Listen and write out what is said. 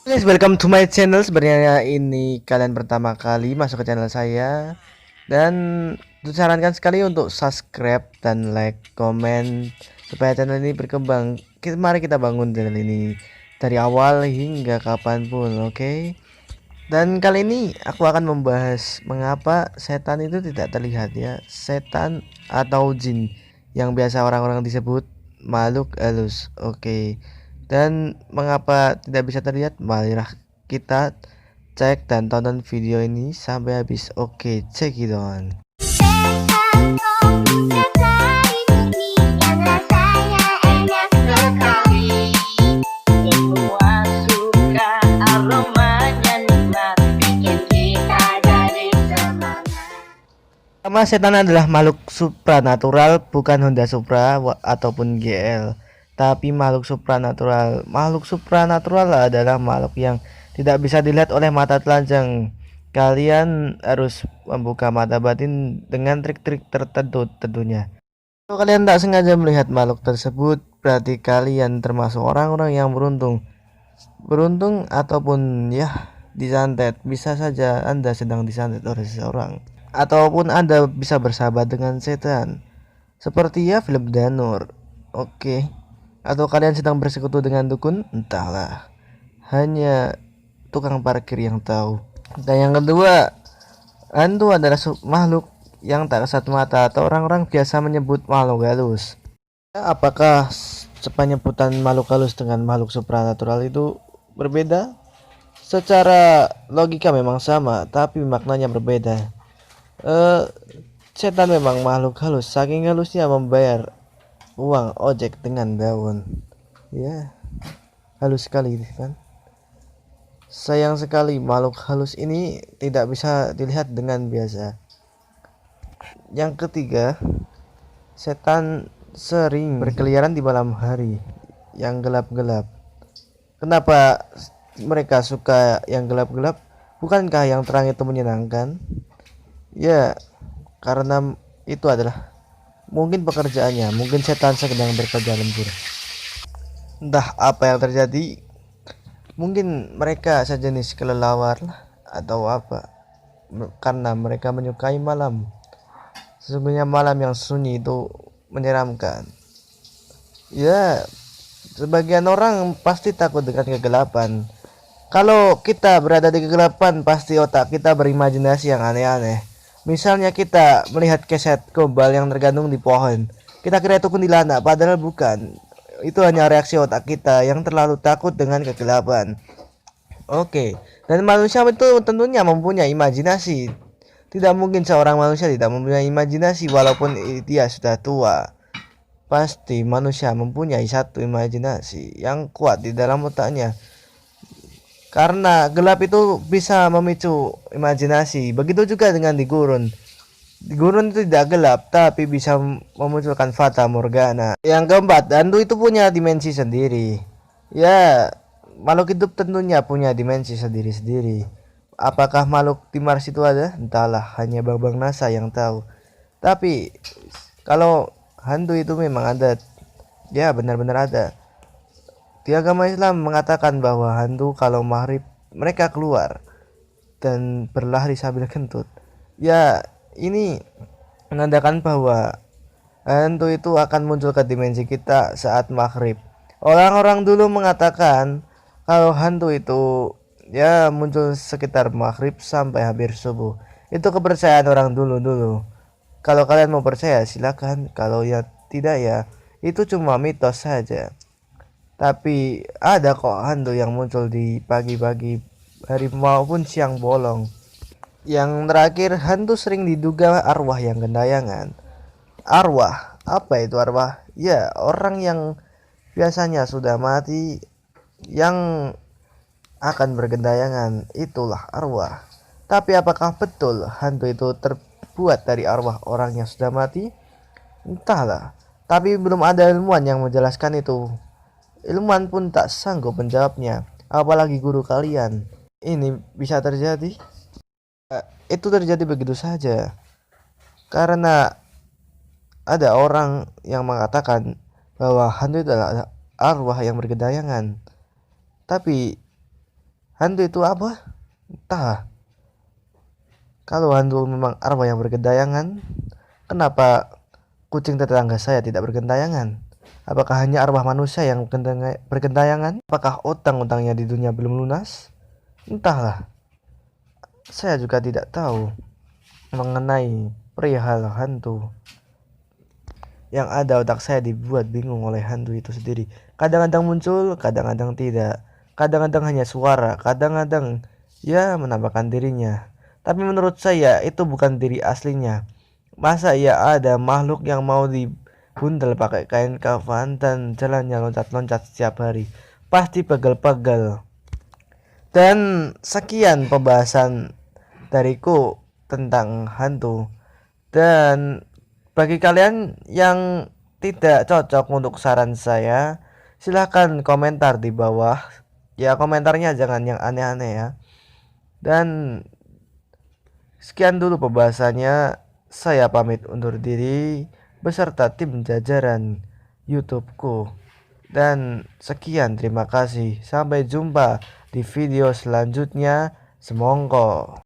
Guys, welcome to my channel. Sebenarnya ini kalian pertama kali masuk ke channel saya dan disarankan sekali untuk subscribe dan like, komen supaya channel ini berkembang. Mari kita bangun channel ini dari awal hingga kapanpun, oke? Dan kali ini aku akan membahas mengapa setan itu tidak terlihat ya. Setan atau jin yang biasa orang-orang disebut makhluk halus, oke? Dan mengapa tidak bisa terlihat? Marilah kita cek dan tonton video ini sampai habis. Oke, check it on. Pertama, setan adalah makhluk supranatural, bukan Honda Supra ataupun GL, tapi makhluk supranatural. Makhluk supranatural adalah makhluk yang tidak bisa dilihat oleh mata telanjang. Kalian harus membuka mata batin dengan trik-trik tertentu tentunya. Kalau kalian tak sengaja melihat makhluk tersebut, berarti kalian termasuk orang-orang yang beruntung. Beruntung ataupun ya disantet, bisa saja Anda sedang disantet oleh seseorang. Ataupun Anda bisa bersahabat dengan setan. Seperti ya film Danur. Oke. Atau kalian sedang bersekutu dengan dukun? Entahlah. Hanya tukang parkir yang tahu. Dan yang kedua, hantu adalah makhluk yang tak kasat mata atau orang-orang biasa menyebut makhluk halus. Apakah penyebutan makhluk halus dengan makhluk supranatural itu berbeda? Secara logika memang sama, tapi maknanya berbeda. Eh, Setan memang makhluk halus, saking halusnya membayar uang ojek dengan daun. Ya, halus sekali kan. Sayang sekali makhluk halus ini tidak bisa dilihat dengan biasa. Yang ketiga, setan sering berkeliaran di malam hari yang gelap-gelap. Kenapa mereka suka yang gelap-gelap? Bukankah yang terang itu menyenangkan? Ya, karena itu adalah mungkin pekerjaannya, mungkin setan sedang bekerja lembur. Entah apa yang terjadi, mungkin mereka sejenis kelelawar atau apa, karena mereka menyukai malam. Sesungguhnya malam yang sunyi itu menyeramkan. Ya, sebagian orang pasti takut dengan kegelapan. Kalau kita berada di kegelapan, pasti otak kita berimajinasi yang aneh-aneh. Misalnya kita melihat keset kobal yang tergantung di pohon. Kita kira itu kuntilanak, padahal bukan. Itu hanya reaksi otak kita yang terlalu takut dengan kegelapan. Oke, dan manusia itu tentunya mempunyai imajinasi. Tidak mungkin seorang manusia tidak mempunyai imajinasi walaupun dia sudah tua. Pasti manusia mempunyai satu imajinasi yang kuat di dalam otaknya. Karena gelap itu bisa memicu imajinasi. Begitu juga dengan di gurun. Di gurun itu tidak gelap, tapi bisa memunculkan fata morgana. Yang keempat, hantu itu punya dimensi sendiri. Ya, makhluk hidup tentunya punya dimensi sendiri-sendiri. Apakah makhluk di Mars itu ada? Entahlah, hanya Bang NASA yang tahu. Tapi kalau hantu itu memang ada, ya benar-benar ada. Di agama Islam mengatakan bahwa hantu kalau maghrib mereka keluar dan berlari sambil kentut. Ya, ini menandakan bahwa hantu itu akan muncul ke dimensi kita saat maghrib. Orang-orang dulu mengatakan kalau hantu itu ya muncul sekitar maghrib sampai hampir subuh. Itu kepercayaan orang dulu-dulu. Kalau kalian mau percaya silakan, kalau ya tidak ya itu cuma mitos saja. Tapi ada kok hantu yang muncul di pagi-pagi hari maupun siang bolong. Yang terakhir, hantu sering diduga arwah yang gentayangan. Arwah, apa itu arwah? Ya, orang yang biasanya sudah mati yang akan bergentayangan, itulah arwah. Tapi apakah betul hantu itu terbuat dari arwah orang yang sudah mati? Entahlah. Tapi belum ada ilmuwan yang menjelaskan itu. Ilmuwan pun tak sanggup menjawabnya, apalagi guru kalian. Ini bisa terjadi? Itu terjadi begitu saja. Karena ada orang yang mengatakan bahwa hantu adalah arwah yang bergentayangan. Tapi hantu itu apa? Entah. Kalau hantu memang arwah yang bergentayangan, kenapa kucing tetangga saya tidak bergentayangan? Apakah hanya arwah manusia yang bergentayangan? Apakah utang-utangnya di dunia belum lunas? Entahlah, saya juga tidak tahu mengenai perihal hantu. Yang ada otak saya dibuat bingung oleh hantu itu sendiri. Kadang-kadang muncul, kadang-kadang tidak. Kadang-kadang hanya suara, kadang-kadang ya menampakkan dirinya. Tapi menurut saya itu bukan diri aslinya. Masa ya ada makhluk yang mau dibuntel pakai kain kafan dan jalannya loncat-loncat setiap hari? Pasti pegel-pegel. Dan sekian pembahasan dariku tentang hantu. Dan bagi kalian yang tidak cocok untuk saran saya, silahkan komentar di bawah. Ya komentarnya jangan yang aneh-aneh ya. Dan sekian dulu pembahasannya. Saya pamit undur diri beserta tim jajaran YouTubeku. Dan sekian, terima kasih. Sampai jumpa di video selanjutnya. Semongko.